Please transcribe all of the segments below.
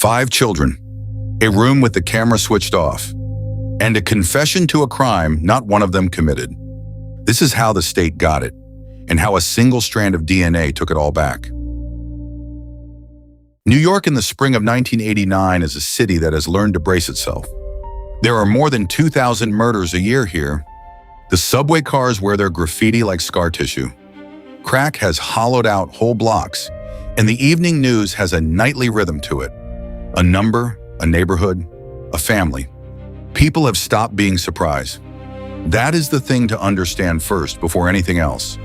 5 children, a room with the camera switched off, and a confession to a crime not one of them committed. This is how the state got it, and how a single strand of DNA took it all back. New York in the spring of 1989 is a city that has learned to brace itself. There are more than 2,000 murders a year here. The subway cars wear their graffiti like scar tissue. Crack has hollowed out whole blocks, and the evening news has a nightly rhythm to it. A number, a neighborhood, a family. People have stopped being surprised. That is the thing to understand first before anything else.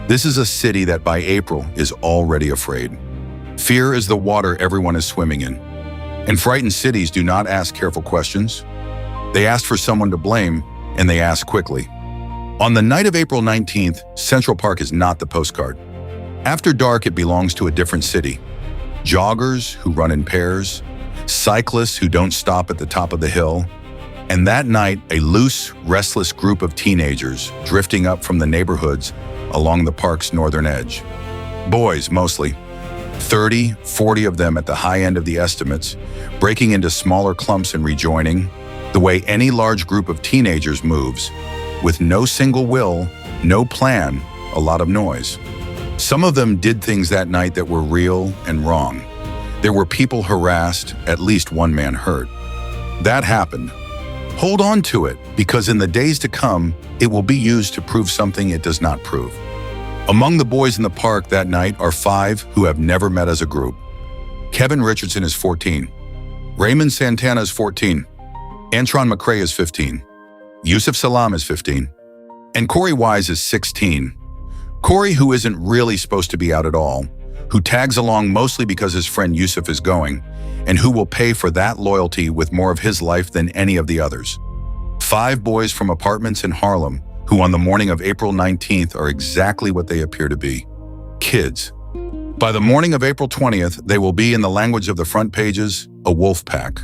This is a city that by April is already afraid. Fear is the water everyone is swimming in. And frightened cities do not ask careful questions. They ask for someone to blame, and they ask quickly. On the night of April 19th, Central Park is not the postcard. After dark, it belongs to a different city. Joggers who run in pairs, cyclists who don't stop at the top of the hill, and that night, a loose, restless group of teenagers drifting up from the neighborhoods along the park's northern edge. Boys, mostly. 30, 40 of them at the high end of the estimates, breaking into smaller clumps and rejoining, the way any large group of teenagers moves, with no single will, no plan, a lot of noise. Some of them did things that night that were real and wrong. There were people harassed, at least one man hurt. That happened. Hold on to it, because in the days to come, it will be used to prove something it does not prove. Among the boys in the park that night are 5 who have never met as a group. Kevin Richardson is 14. Raymond Santana is 14. Antron McCray is 15. Yusef Salaam is 15. And Korey Wise is 16. Korey, who isn't really supposed to be out at all, who tags along mostly because his friend Yusef is going, and who will pay for that loyalty with more of his life than any of the others. 5 boys from apartments in Harlem who on the morning of April 19th are exactly what they appear to be, kids. By the morning of April 20th, they will be, in the language of the front pages, a wolf pack.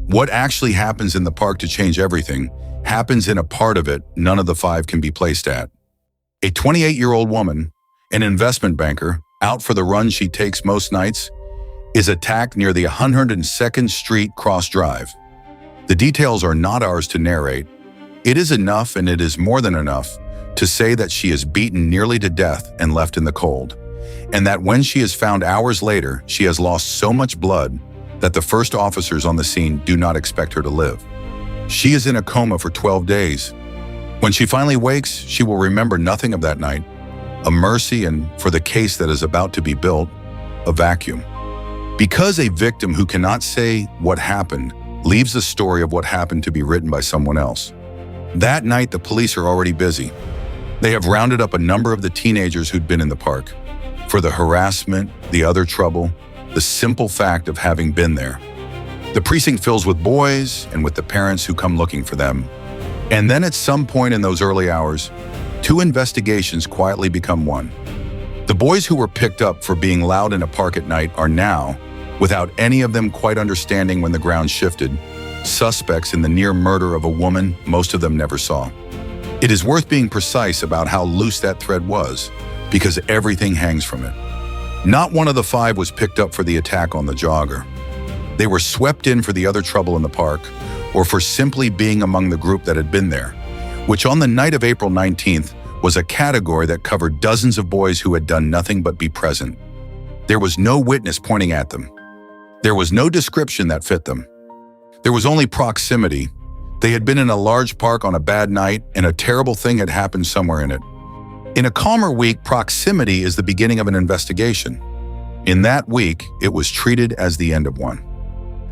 What actually happens in the park to change everything happens in a part of it none of the 5 can be placed at. A 28-year-old woman, an investment banker, out for the run she takes most nights, is attacked near the 102nd Street Cross Drive. The details are not ours to narrate. It is enough, and it is more than enough, to say that she is beaten nearly to death and left in the cold, and that when she is found hours later, she has lost so much blood that the first officers on the scene do not expect her to live. She is in a coma for 12 days. When she finally wakes, she will remember nothing of that night, a mercy, and for the case that is about to be built, a vacuum. Because a victim who cannot say what happened leaves the story of what happened to be written by someone else. That night, the police are already busy. They have rounded up a number of the teenagers who'd been in the park for the harassment, the other trouble, the simple fact of having been there. The precinct fills with boys and with the parents who come looking for them. And then at some point in those early hours, 2 investigations quietly become one. The boys who were picked up for being loud in a park at night are now, without any of them quite understanding when the ground shifted, suspects in the near murder of a woman most of them never saw. It is worth being precise about how loose that thread was, because everything hangs from it. Not one of the 5 was picked up for the attack on the jogger. They were swept in for the other trouble in the park, or for simply being among the group that had been there, which on the night of April 19th was a category that covered dozens of boys who had done nothing but be present. There was no witness pointing at them. There was no description that fit them. There was only proximity. They had been in a large park on a bad night, and a terrible thing had happened somewhere in it. In a calmer week, proximity is the beginning of an investigation. In that week, it was treated as the end of one.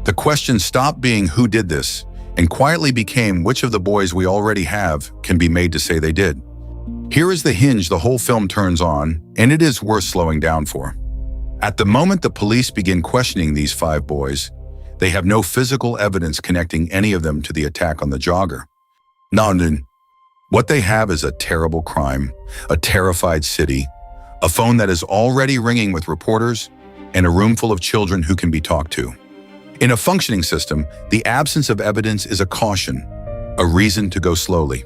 The question stopped being who did this, and quietly became which of the boys we already have can be made to say they did. Here is the hinge the whole film turns on, and it is worth slowing down for. At the moment the police begin questioning these 5 boys, they have no physical evidence connecting any of them to the attack on the jogger. None. What they have is a terrible crime, a terrified city, a phone that is already ringing with reporters, and a room full of children who can be talked to. In a functioning system, the absence of evidence is a caution, a reason to go slowly.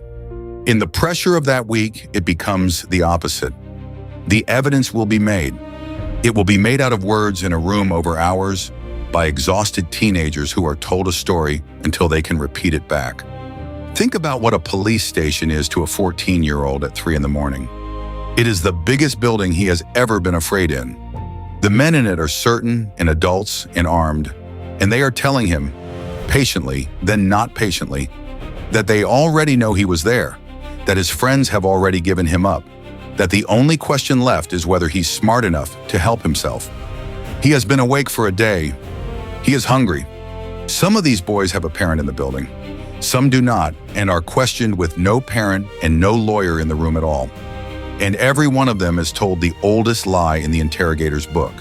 In the pressure of that week, it becomes the opposite. The evidence will be made. It will be made out of words in a room over hours, by exhausted teenagers who are told a story until they can repeat it back. Think about what a police station is to a 14-year-old at 3 in the morning. It is the biggest building he has ever been afraid in. The men in it are certain and adults and armed, and they are telling him, patiently, then not patiently, that they already know he was there, that his friends have already given him up, that the only question left is whether he's smart enough to help himself. He has been awake for a day. He is hungry. Some of these boys have a parent in the building. Some do not and are questioned with no parent and no lawyer in the room at all. And every one of them is told the oldest lie in the interrogator's book,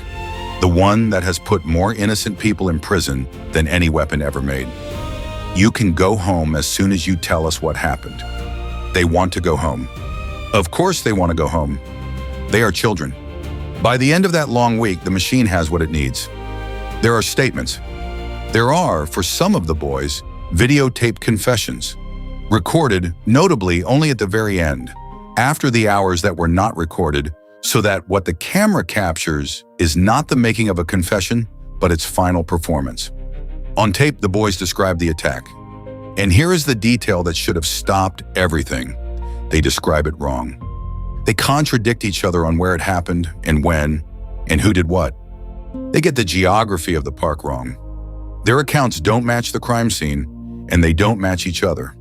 the one that has put more innocent people in prison than any weapon ever made. You can go home as soon as you tell us what happened. They want to go home. Of course they want to go home. They are children. By the end of that long week, the machine has what it needs. There are statements. There are, for some of the boys, videotaped confessions, recorded, notably only at the very end, after the hours that were not recorded, so that what the camera captures is not the making of a confession, but its final performance. On tape, the boys describe the attack. And here is the detail that should have stopped everything. They describe it wrong. They contradict each other on where it happened and when and who did what. They get the geography of the park wrong. Their accounts don't match the crime scene, and they don't match each other.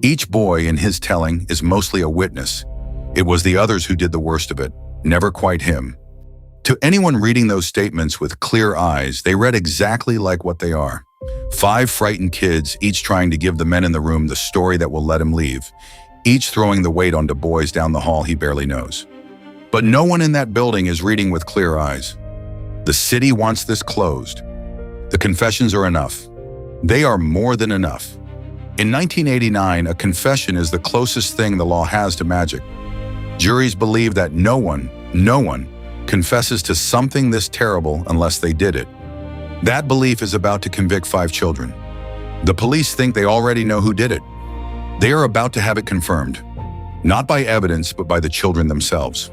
Each boy in his telling is mostly a witness. It was the others who did the worst of it, never quite him. To anyone reading those statements with clear eyes, they read exactly like what they are. 5 frightened kids, each trying to give the men in the room the story that will let him leave, each throwing the weight onto boys down the hall he barely knows. But no one in that building is reading with clear eyes. The city wants this closed. The confessions are enough. They are more than enough. In 1989, a confession is the closest thing the law has to magic. Juries believe that no one confesses to something this terrible unless they did it. That belief is about to convict 5 children. The police think they already know who did it. They are about to have it confirmed, not by evidence, but by the children themselves.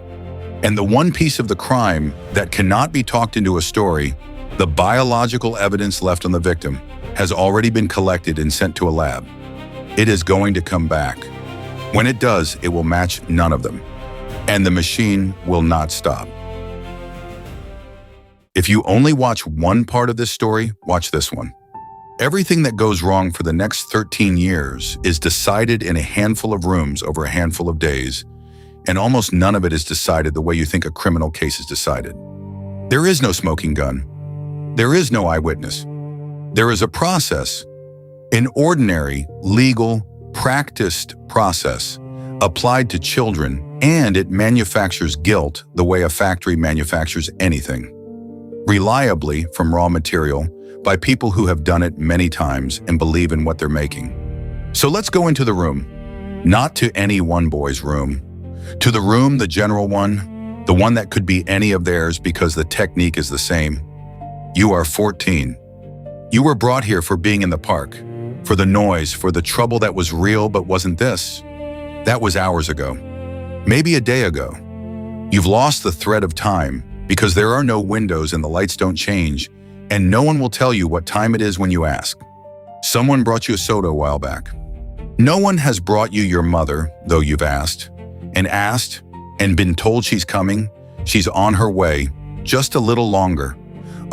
And the one piece of the crime that cannot be talked into a story, the biological evidence left on the victim, has already been collected and sent to a lab. It is going to come back. When it does, it will match none of them. And the machine will not stop. If you only watch one part of this story, watch this one. Everything that goes wrong for the next 13 years is decided in a handful of rooms over a handful of days, and almost none of it is decided the way you think a criminal case is decided. There is no smoking gun. There is no eyewitness. There is a process, an ordinary, legal, practiced process applied to children, and it manufactures guilt the way a factory manufactures anything. Reliably from raw material by people who have done it many times and believe in what they're making. So let's go into the room, not to any one boy's room, to the room, the general one, the one that could be any of theirs because the technique is the same. You are 14. You were brought here for being in the park, for the noise, for the trouble that was real but wasn't this. That was hours ago, maybe a day ago. You've lost the thread of time because there are no windows and the lights don't change, and no one will tell you what time it is when you ask. Someone brought you a soda a while back. No one has brought you your mother, though you've asked and been told she's coming, she's on her way, just a little longer.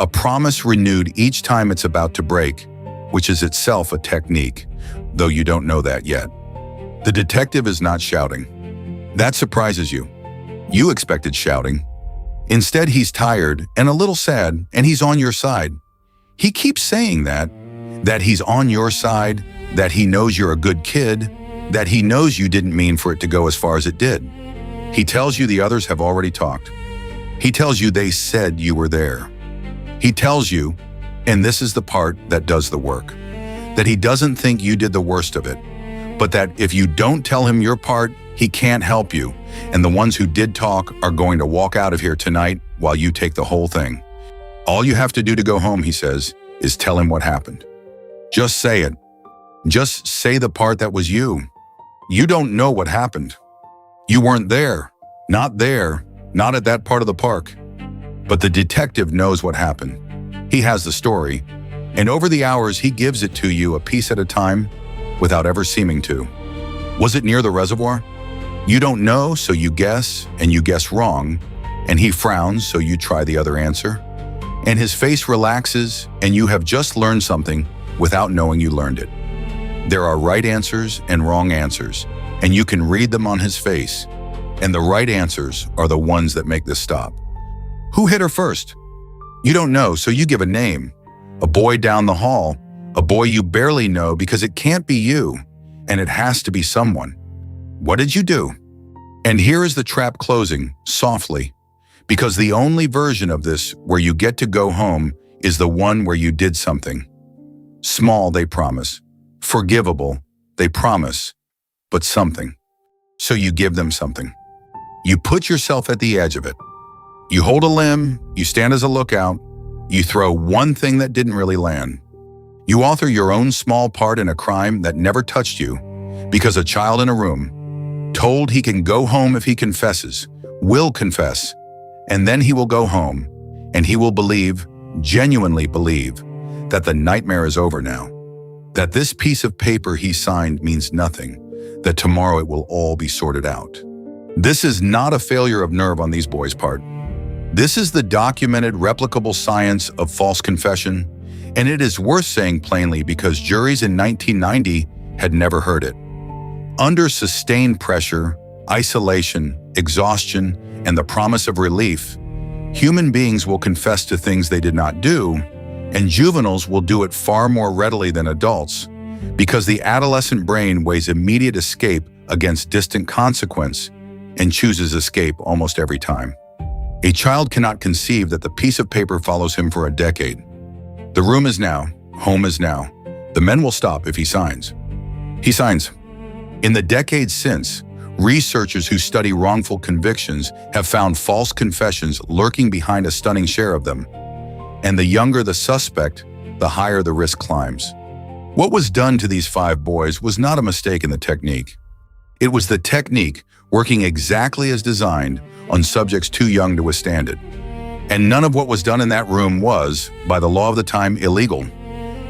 A promise renewed each time it's about to break, which is itself a technique, though you don't know that yet. The detective is not shouting. That surprises you. You expected shouting. Instead, he's tired and a little sad, and he's on your side. He keeps saying that he's on your side, that he knows you're a good kid, that he knows you didn't mean for it to go as far as it did. He tells you the others have already talked. He tells you they said you were there. He tells you, and this is the part that does the work, that he doesn't think you did the worst of it, but that if you don't tell him your part, he can't help you, and the ones who did talk are going to walk out of here tonight while you take the whole thing. All you have to do to go home, he says, is tell him what happened. Just say it. Just say the part that was you. You don't know what happened. You weren't there, not at that part of the park. But the detective knows what happened. He has the story, and over the hours he gives it to you a piece at a time without ever seeming to. Was it near the reservoir? You don't know, so you guess, and you guess wrong, and he frowns, so you try the other answer, and his face relaxes, and you have just learned something without knowing you learned it. There are right answers and wrong answers, and you can read them on his face, and the right answers are the ones that make this stop. Who hit her first? You don't know, so you give a name. A boy down the hall, a boy you barely know because it can't be you, and it has to be someone. What did you do? And here is the trap closing, softly, because the only version of this where you get to go home is the one where you did something. Small, they promise. Forgivable, they promise. But something. So you give them something. You put yourself at the edge of it. You hold a limb, you stand as a lookout, you throw one thing that didn't really land. You author your own small part in a crime that never touched you because a child in a room, told he can go home if he confesses, will confess, and then he will go home, and he will believe, genuinely believe, that the nightmare is over now, that this piece of paper he signed means nothing, that tomorrow it will all be sorted out. This is not a failure of nerve on these boys' part. This is the documented, replicable science of false confession, and it is worth saying plainly because juries in 1990 had never heard it. Under sustained pressure, isolation, exhaustion, and the promise of relief, human beings will confess to things they did not do, and juveniles will do it far more readily than adults because the adolescent brain weighs immediate escape against distant consequence and chooses escape almost every time. A child cannot conceive that the piece of paper follows him for a decade. The room is now, home is now. The men will stop if he signs. He signs. In the decades since, researchers who study wrongful convictions have found false confessions lurking behind a stunning share of them. And the younger the suspect, the higher the risk climbs. What was done to these 5 boys was not a mistake in the technique. It was the technique working exactly as designed on subjects too young to withstand it. And none of what was done in that room was, by the law of the time, illegal,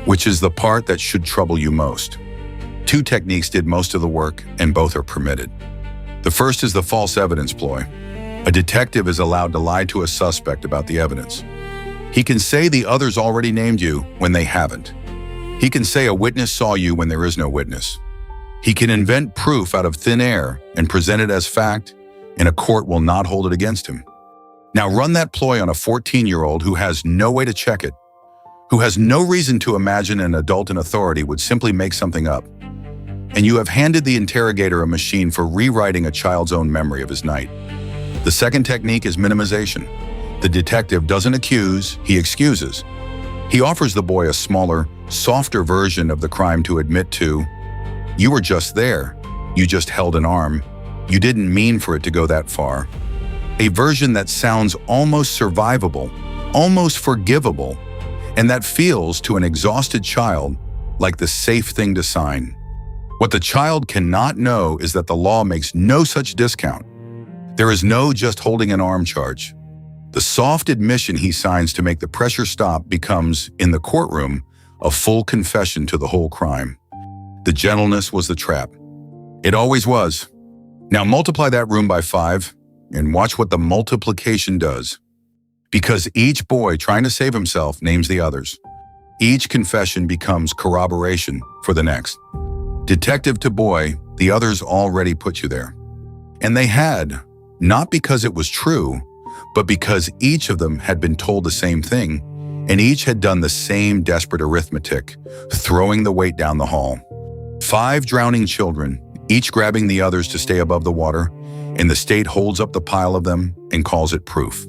which is the part that should trouble you most. 2 techniques did most of the work, and both are permitted. The first is the false evidence ploy. A detective is allowed to lie to a suspect about the evidence. He can say the others already named you when they haven't. He can say a witness saw you when there is no witness. He can invent proof out of thin air and present it as fact, and a court will not hold it against him. Now run that ploy on a 14-year-old who has no way to check it, who has no reason to imagine an adult in authority would simply make something up. And you have handed the interrogator a machine for rewriting a child's own memory of his night. The second technique is minimization. The detective doesn't accuse, he excuses. He offers the boy a smaller, softer version of the crime to admit to. You were just there. You just held an arm. You didn't mean for it to go that far. A version that sounds almost survivable, almost forgivable, and that feels to an exhausted child like the safe thing to sign. What the child cannot know is that the law makes no such discount. There is no just holding an arm charge. The soft admission he signs to make the pressure stop becomes, in the courtroom, a full confession to the whole crime. The gentleness was the trap. It always was. Now multiply that room by 5 and watch what the multiplication does. Because each boy trying to save himself names the others. Each confession becomes corroboration for the next. Detective to boy, the others already put you there. And they had, not because it was true, but because each of them had been told the same thing, and each had done the same desperate arithmetic, throwing the weight down the hall. 5 drowning children, each grabbing the others to stay above the water, and the state holds up the pile of them and calls it proof.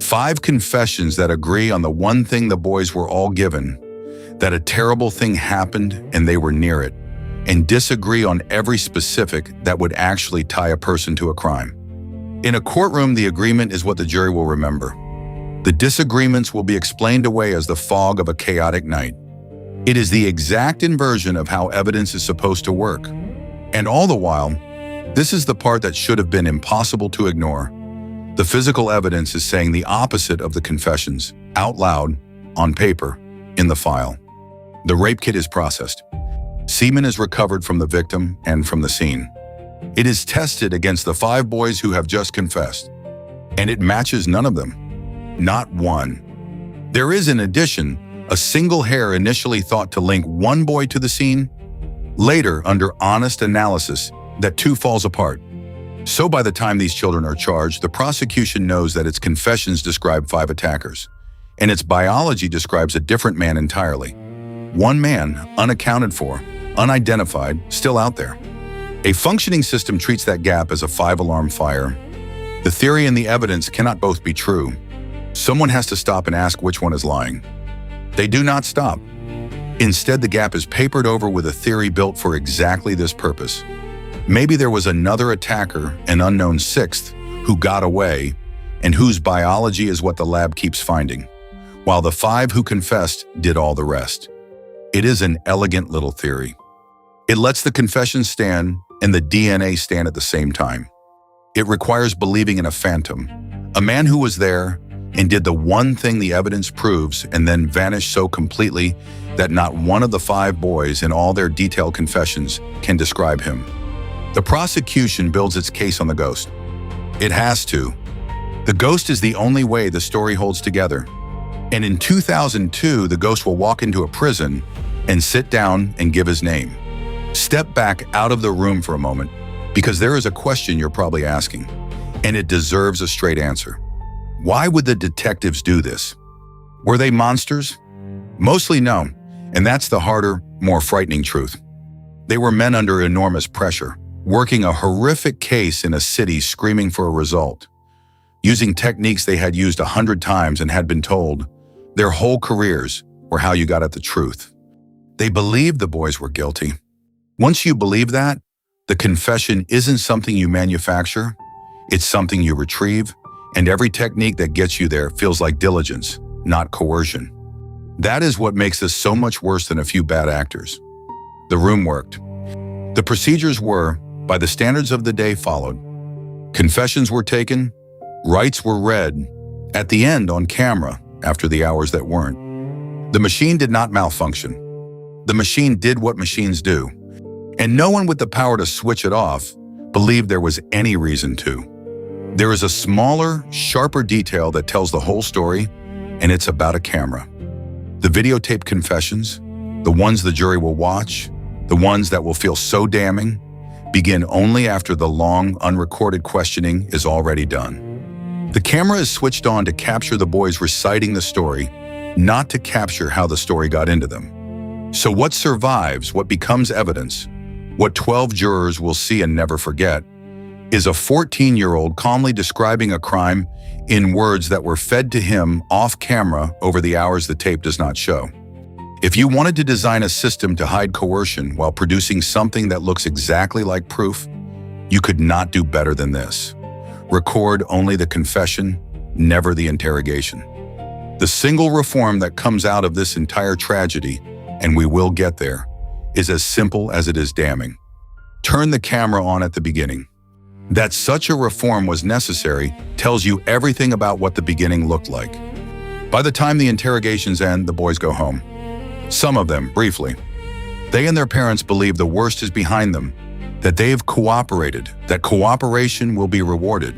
5 confessions that agree on the one thing the boys were all given, that a terrible thing happened and they were near it, and disagree on every specific that would actually tie a person to a crime. In a courtroom, the agreement is what the jury will remember. The disagreements will be explained away as the fog of a chaotic night. It is the exact inversion of how evidence is supposed to work. And all the while, this is the part that should have been impossible to ignore. The physical evidence is saying the opposite of the confessions, out loud, on paper, in the file. The rape kit is processed. Semen is recovered from the victim and from the scene. It is tested against the 5 boys who have just confessed, and it matches none of them. Not one. There is, in addition, a single hair initially thought to link one boy to the scene. Later, under honest analysis, that 2 falls apart. So by the time these children are charged, the prosecution knows that its confessions describe 5 attackers, and its biology describes a different man entirely. One man, unaccounted for, unidentified, still out there. A functioning system treats that gap as a 5-alarm fire. The theory and the evidence cannot both be true. Someone has to stop and ask which one is lying. They do not stop. Instead, the gap is papered over with a theory built for exactly this purpose. Maybe there was another attacker, an unknown 6th, who got away and whose biology is what the lab keeps finding, while the 5 who confessed did all the rest. It is an elegant little theory. It lets the confession stand and the DNA stand at the same time. It requires believing in a phantom, a man who was there and did the one thing the evidence proves and then vanished so completely that not one of the 5 boys in all their detailed confessions can describe him. The prosecution builds its case on the ghost. It has to. The ghost is the only way the story holds together. And in 2002, the ghost will walk into a prison and sit down and give his name. Step back out of the room for a moment, because there is a question you're probably asking, and it deserves a straight answer. Why would the detectives do this? Were they monsters? Mostly no, and that's the harder, more frightening truth. They were men under enormous pressure, working a horrific case in a city screaming for a result, using techniques they had used 100 times and had been told their whole careers were how you got at the truth. They believed the boys were guilty. Once you believe that, the confession isn't something you manufacture, it's something you retrieve, and every technique that gets you there feels like diligence, not coercion. That is what makes this so much worse than a few bad actors. The room worked. The procedures were, by the standards of the day, followed. Confessions were taken, rights were read, at the end on camera, after the hours that weren't. The machine did not malfunction. The machine did what machines do, and no one with the power to switch it off believed there was any reason to. There is a smaller, sharper detail that tells the whole story, and it's about a camera. The videotaped confessions, the ones the jury will watch, the ones that will feel so damning, begin only after the long, unrecorded questioning is already done. The camera is switched on to capture the boys reciting the story, not to capture how the story got into them. So what survives, what becomes evidence, what 12 jurors will see and never forget, is a 14-year-old calmly describing a crime in words that were fed to him off camera over the hours the tape does not show. If you wanted to design a system to hide coercion while producing something that looks exactly like proof, you could not do better than this. Record only the confession, never the interrogation. The single reform that comes out of this entire tragedy, and we will get there, is as simple as it is damning. Turn the camera on at the beginning. That such a reform was necessary tells you everything about what the beginning looked like. By the time the interrogations end, the boys go home. Some of them, briefly. They and their parents believe the worst is behind them, that they have cooperated, that cooperation will be rewarded.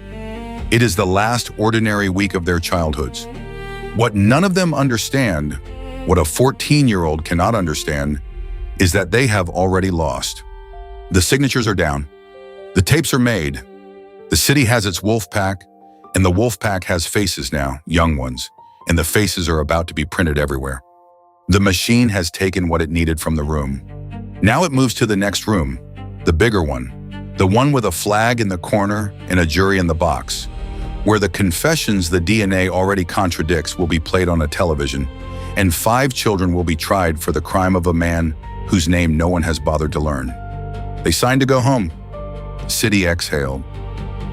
It is the last ordinary week of their childhoods. What none of them understand, what a 14-year-old cannot understand, is that they have already lost. The signatures are down. The tapes are made. The city has its wolf pack, and the wolf pack has faces now, young ones, and the faces are about to be printed everywhere. The machine has taken what it needed from the room. Now it moves to the next room, the bigger one, the one with a flag in the corner and a jury in the box, where the confessions the DNA already contradicts will be played on a television, and 5 children will be tried for the crime of a man whose name no one has bothered to learn. They signed to go home. City exhaled.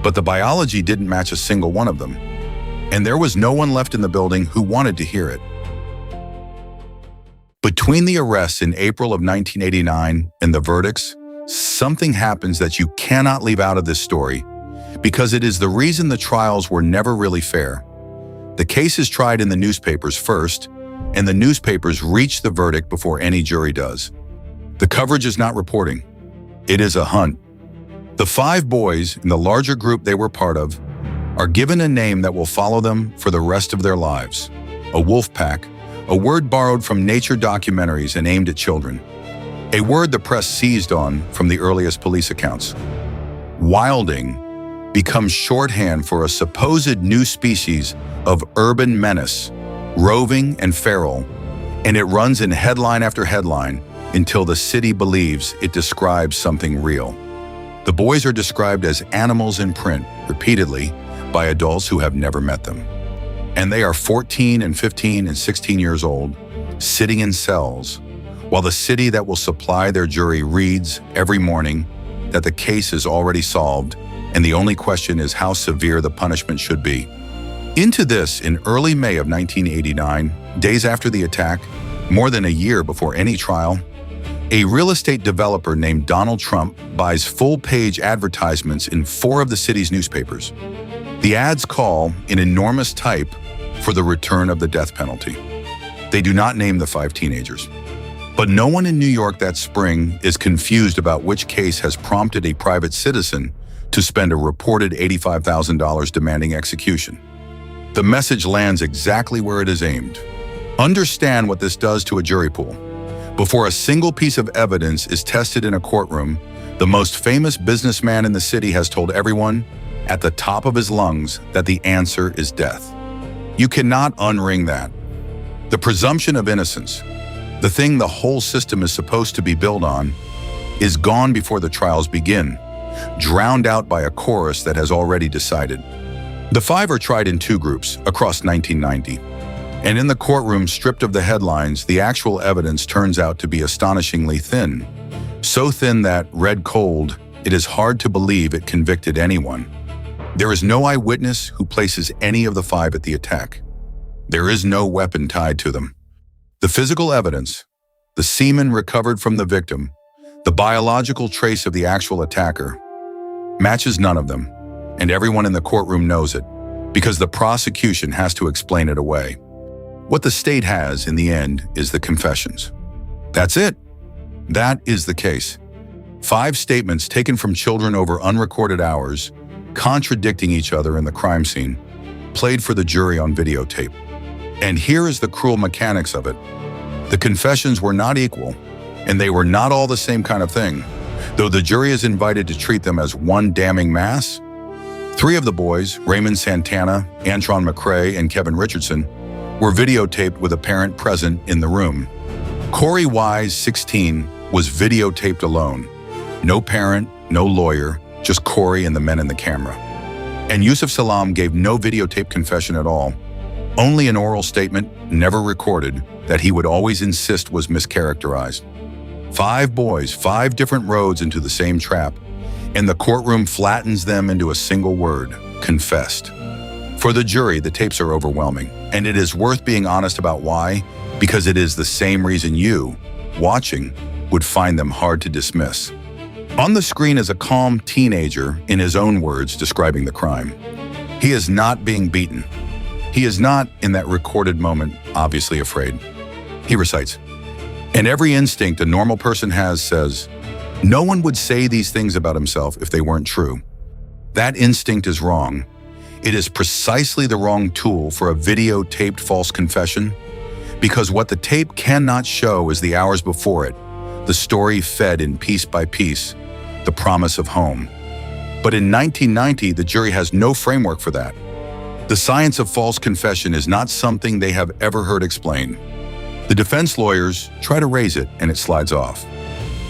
But the biology didn't match a single one of them, and there was no one left in the building who wanted to hear it. Between the arrests in April of 1989 and the verdicts, something happens that you cannot leave out of this story, because it is the reason the trials were never really fair. The case is tried in the newspapers first, and the newspapers reach the verdict before any jury does. The coverage is not reporting. It is a hunt. The 5 boys in the larger group they were part of are given a name that will follow them for the rest of their lives. A wolf pack, a word borrowed from nature documentaries and aimed at children. A word the press seized on from the earliest police accounts. Wilding becomes shorthand for a supposed new species of urban menace, roving and feral, and it runs in headline after headline until the city believes it describes something real. The boys are described as animals in print, repeatedly, by adults who have never met them. And they are 14 and 15 and 16 years old, sitting in cells, while the city that will supply their jury reads every morning that the case is already solved, and the only question is how severe the punishment should be. Into this, in early May of 1989, days after the attack, more than a year before any trial, a real estate developer named Donald Trump buys full-page advertisements in 4 of the city's newspapers. The ads call, in enormous type, for the return of the death penalty. They do not name the 5 teenagers. But no one in New York that spring is confused about which case has prompted a private citizen to spend a reported $85,000 demanding execution. The message lands exactly where it is aimed. Understand what this does to a jury pool. Before a single piece of evidence is tested in a courtroom, the most famous businessman in the city has told everyone at the top of his lungs that the answer is death. You cannot unring that. The presumption of innocence, the thing the whole system is supposed to be built on, is gone before the trials begin, drowned out by a chorus that has already decided. The 5 are tried in 2 groups across 1990. And in the courtroom, stripped of the headlines, the actual evidence turns out to be astonishingly thin. So thin that, read cold, it is hard to believe it convicted anyone. There is no eyewitness who places any of the 5 at the attack. There is no weapon tied to them. The physical evidence, the semen recovered from the victim, the biological trace of the actual attacker, matches none of them, and everyone in the courtroom knows it, because the prosecution has to explain it away. What the state has, in the end, is the confessions. That's it. That is the case. 5 statements taken from children over unrecorded hours, contradicting each other in the crime scene, played for the jury on videotape. And here is the cruel mechanics of it. The confessions were not equal, and they were not all the same kind of thing, though the jury is invited to treat them as one damning mass. 3 of the boys, Raymond Santana, Antron McCray, and Kevin Richardson, were videotaped with a parent present in the room. Korey Wise, 16, was videotaped alone. No parent, no lawyer, just Korey and the men in the camera. And Yusef Salaam gave no videotape confession at all, only an oral statement, never recorded, that he would always insist was mischaracterized. 5 boys, 5 different roads into the same trap, and the courtroom flattens them into a single word: confessed. For the jury, the tapes are overwhelming, and it is worth being honest about why, because it is the same reason you, watching, would find them hard to dismiss. On the screen is a calm teenager, in his own words, describing the crime. He is not being beaten. He is not, in that recorded moment, obviously afraid. He recites, "And every instinct a normal person has says, no one would say these things about himself if they weren't true. That instinct is wrong. It is precisely the wrong tool for a videotaped false confession, because what the tape cannot show is the hours before it, the story fed in piece by piece, the promise of home. But in 1990, the jury has no framework for that. The science of false confession is not something they have ever heard explained. The defense lawyers try to raise it, and it slides off.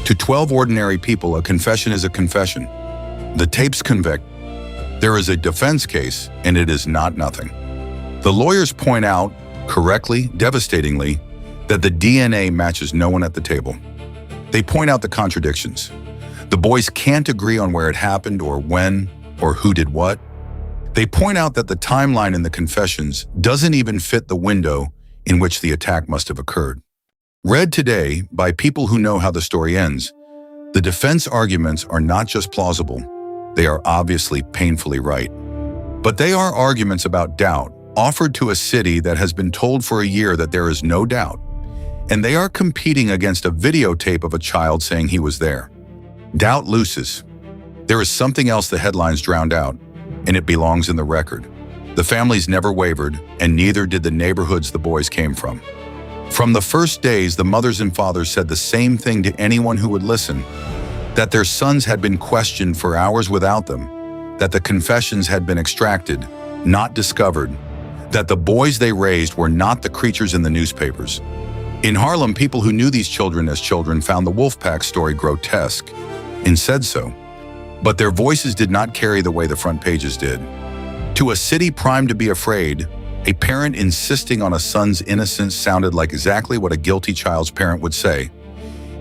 To 12 ordinary people, a confession is a confession. The tapes convict. There is a defense case, and it is not nothing. The lawyers point out, correctly, devastatingly, that the DNA matches no one at the table. They point out the contradictions. The boys can't agree on where it happened or when or who did what. They point out that the timeline in the confessions doesn't even fit the window in which the attack must have occurred. Read today by people who know how the story ends, the defense arguments are not just plausible, they are obviously painfully right. But they are arguments about doubt, offered to a city that has been told for a year that there is no doubt, and they are competing against a videotape of a child saying he was there. Doubt loses. There is something else the headlines drowned out, and it belongs in the record. The families never wavered, and neither did the neighborhoods the boys came from. From the first days, the mothers and fathers said the same thing to anyone who would listen, that their sons had been questioned for hours without them, that the confessions had been extracted, not discovered, that the boys they raised were not the creatures in the newspapers. In Harlem, people who knew these children as children found the Wolfpack story grotesque and said so, but their voices did not carry the way the front pages did. To a city primed to be afraid, a parent insisting on a son's innocence sounded like exactly what a guilty child's parent would say.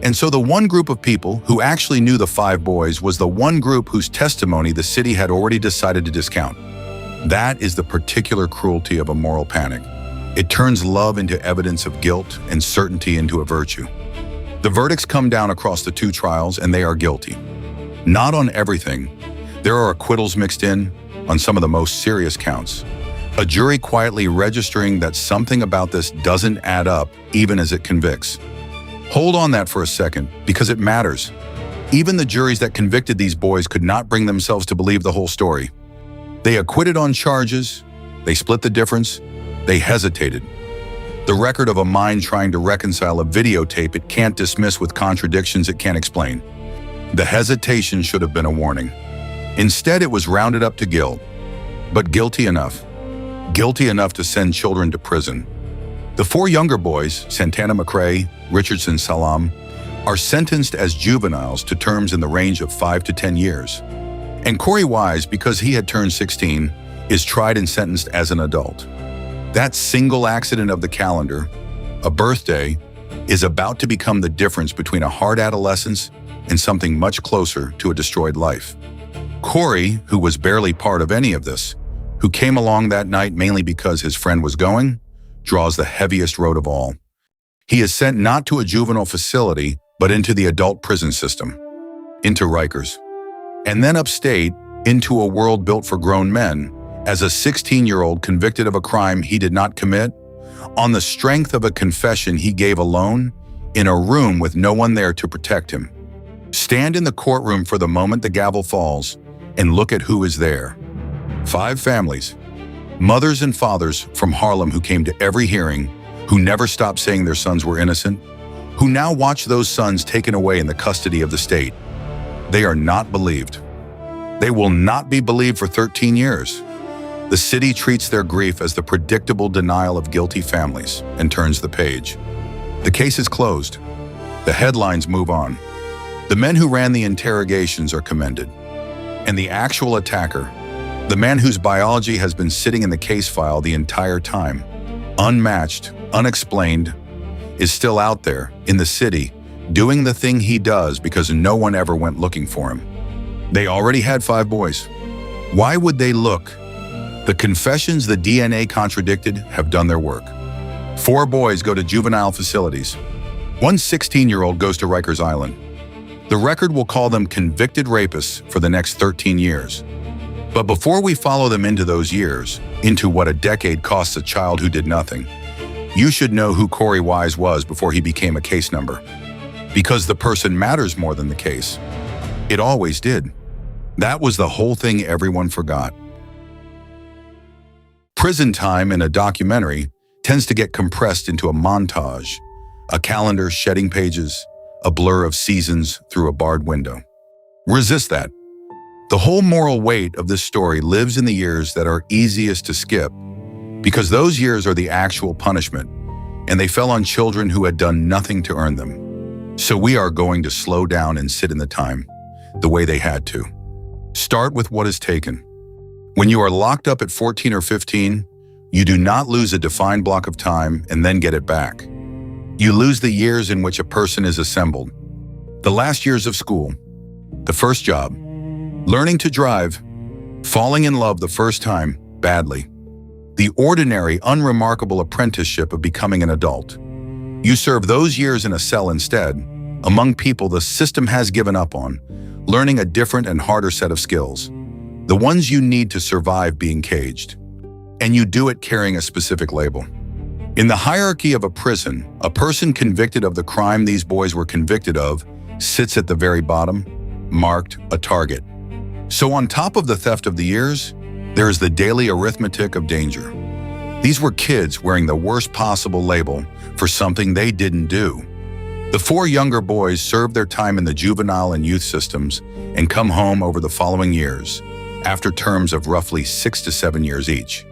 And so the one group of people who actually knew the 5 boys was the one group whose testimony the city had already decided to discount. That is the particular cruelty of a moral panic. It turns love into evidence of guilt and certainty into a virtue. The verdicts come down across the 2 trials, and they are guilty. Not on everything. There are acquittals mixed in on some of the most serious counts. A jury quietly registering that something about this doesn't add up even as it convicts. Hold on that for a second, because it matters. Even the juries that convicted these boys could not bring themselves to believe the whole story. They acquitted on charges, they split the difference, they hesitated. The record of a mind trying to reconcile a videotape it can't dismiss with contradictions it can't explain. The hesitation should have been a warning. Instead, it was rounded up to guilt. But guilty enough. Guilty enough to send children to prison. The 4 younger boys, Santana, McCray, Richardson, Salaam, are sentenced as juveniles to terms in the range of 5 to 10 years. And Korey Wise, because he had turned 16, is tried and sentenced as an adult. That single accident of the calendar, a birthday, is about to become the difference between a hard adolescence and something much closer to a destroyed life. Korey, who was barely part of any of this, who came along that night mainly because his friend was going, draws the heaviest road of all. He is sent not to a juvenile facility, but into the adult prison system, into Rikers. And then upstate, into a world built for grown men, as a 16-year-old convicted of a crime he did not commit, on the strength of a confession he gave alone, in a room with no one there to protect him. Stand in the courtroom for the moment the gavel falls, and look at who is there. 5 families, mothers and fathers from Harlem who came to every hearing, who never stopped saying their sons were innocent, who now watch those sons taken away in the custody of the state. They are not believed. They will not be believed for 13 years. The city treats their grief as the predictable denial of guilty families and turns the page. The case is closed. The headlines move on. The men who ran the interrogations are commended. And the actual attacker, the man whose biology has been sitting in the case file the entire time, unmatched, unexplained, is still out there in the city, doing the thing he does because no one ever went looking for him. They already had 5 boys. Why would they look? The confessions the DNA contradicted have done their work. 4 boys go to juvenile facilities. One 16-year-old goes to Rikers Island. The record will call them convicted rapists for the next 13 years. But before we follow them into those years, into what a decade costs a child who did nothing, you should know who Korey Wise was before he became a case number. Because the person matters more than the case. It always did. That was the whole thing everyone forgot. Prison time in a documentary tends to get compressed into a montage, a calendar shedding pages, a blur of seasons through a barred window. Resist that. The whole moral weight of this story lives in the years that are easiest to skip, because those years are the actual punishment, and they fell on children who had done nothing to earn them. So we are going to slow down and sit in the time, the way they had to. Start with what is taken. When you are locked up at 14 or 15, you do not lose a defined block of time and then get it back. You lose the years in which a person is assembled. The last years of school, the first job, learning to drive, falling in love the first time, badly. The ordinary, unremarkable apprenticeship of becoming an adult. You serve those years in a cell instead, among people the system has given up on, learning a different and harder set of skills, the ones you need to survive being caged. and you do it carrying a specific label. In the hierarchy of a prison, a person convicted of the crime these boys were convicted of sits at the very bottom, marked a target. So on top of the theft of the years, there is the daily arithmetic of danger. These were kids wearing the worst possible label for something they didn't do. The 4 younger boys served their time in the juvenile and youth systems and come home over the following years, after terms of roughly 6 to 7 years each.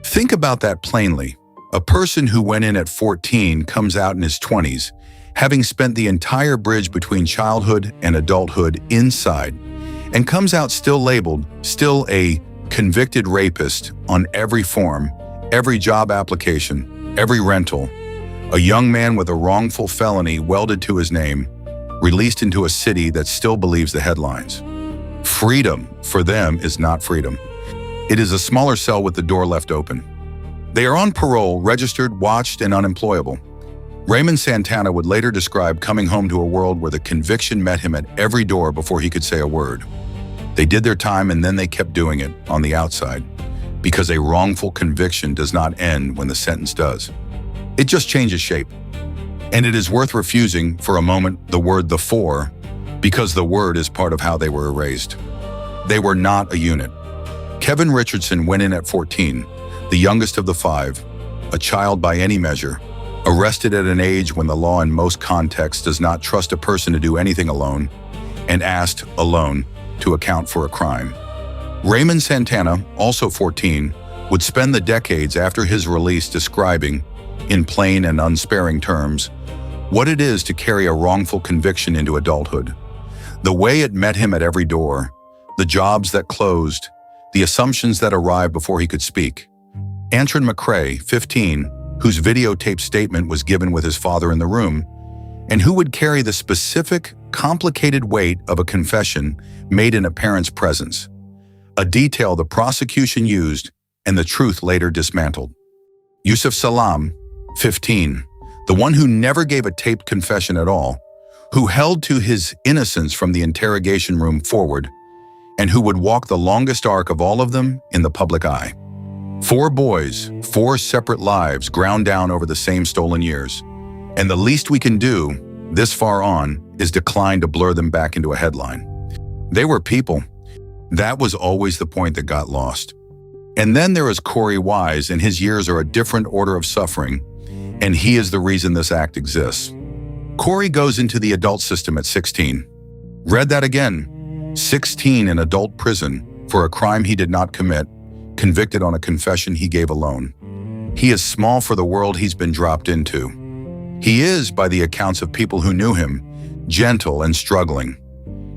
Think about that plainly. A person who went in at 14 comes out in his 20s, having spent the entire bridge between childhood and adulthood inside, and comes out still labeled, still a convicted rapist on every form, every job application, every rental, a young man with a wrongful felony welded to his name, released into a city that still believes the headlines. Freedom, for them, is not freedom. It is a smaller cell with the door left open. They are on parole, registered, watched, and unemployable. Raymond Santana would later describe coming home to a world where the conviction met him at every door before he could say a word. They did their time and then they kept doing it on the outside, because a wrongful conviction does not end when the sentence does. It just changes shape. And it is worth refusing for a moment the word "the 4", because the word is part of how they were erased. They were not a unit. Kevin Richardson went in at 14, the youngest of the 5, a child by any measure, arrested at an age when the law in most contexts does not trust a person to do anything alone, and asked, alone, to account for a crime. Raymond Santana, also 14, would spend the decades after his release describing, in plain and unsparing terms, what it is to carry a wrongful conviction into adulthood. The way it met him at every door, the jobs that closed, the assumptions that arrived before he could speak. Antron McCray, 15, whose videotaped statement was given with his father in the room, and who would carry the specific, complicated weight of a confession made in a parent's presence, a detail the prosecution used and the truth later dismantled. Yusef Salaam, 15, the one who never gave a taped confession at all, who held to his innocence from the interrogation room forward, and who would walk the longest arc of all of them in the public eye. 4 boys, 4 separate lives ground down over the same stolen years. And the least we can do, this far on, is decline to blur them back into a headline. They were people. That was always the point that got lost. And then there is Korey Wise, and his years are a different order of suffering, and he is the reason this act exists. Korey goes into the adult system at 16. Read that again. 16 in adult prison for a crime he did not commit, convicted on a confession he gave alone. He is small for the world he's been dropped into. He is, by the accounts of people who knew him, gentle and struggling.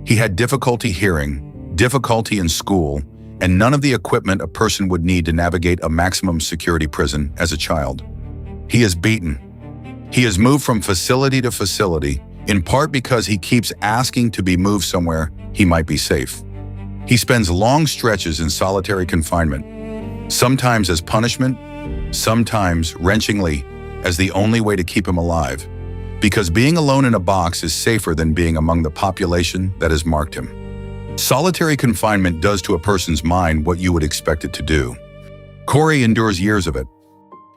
He had difficulty hearing, difficulty in school, and none of the equipment a person would need to navigate a maximum security prison as a child. He is beaten. He is moved from facility to facility, in part because he keeps asking to be moved somewhere he might be safe. He spends long stretches in solitary confinement, sometimes as punishment, sometimes, wrenchingly, as the only way to keep him alive, because being alone in a box is safer than being among the population that has marked him. Solitary confinement does to a person's mind what you would expect it to do. Korey endures years of it.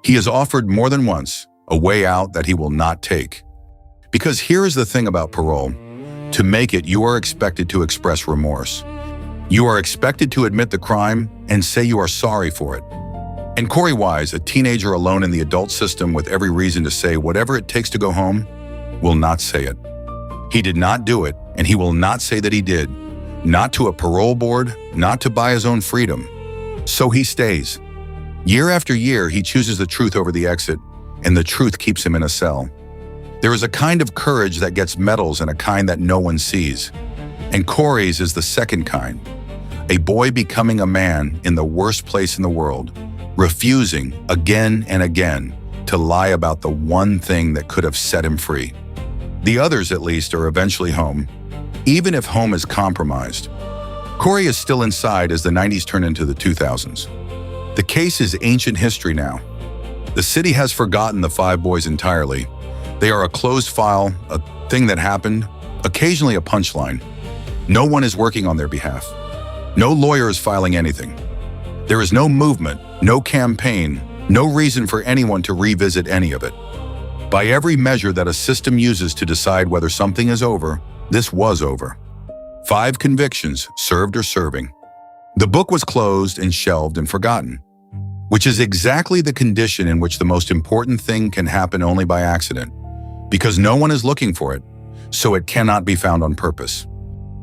He is offered more than once a way out that he will not take. Because here is the thing about parole. To make it, you are expected to express remorse. You are expected to admit the crime and say you are sorry for it. And Korey Wise, a teenager alone in the adult system with every reason to say whatever it takes to go home, will not say it. He did not do it, and he will not say that he did. Not to a parole board, not to buy his own freedom. So he stays. Year after year, he chooses the truth over the exit, and the truth keeps him in a cell. There is a kind of courage that gets medals and a kind that no one sees. And Korey's is the second kind. A boy becoming a man in the worst place in the world, refusing again and again to lie about the one thing that could have set him free. The others, at least, are eventually home, even if home is compromised. Korey is still inside as the 90s turn into the 2000s. The case is ancient history now. The city has forgotten the 5 boys entirely. They are a closed file, a thing that happened, occasionally a punchline. No one is working on their behalf. No lawyer is filing anything. There is no movement, no campaign, no reason for anyone to revisit any of it. By every measure that a system uses to decide whether something is over, this was over. 5 convictions, served or serving. The book was closed and shelved and forgotten, which is exactly the condition in which the most important thing can happen only by accident, because no one is looking for it, so it cannot be found on purpose.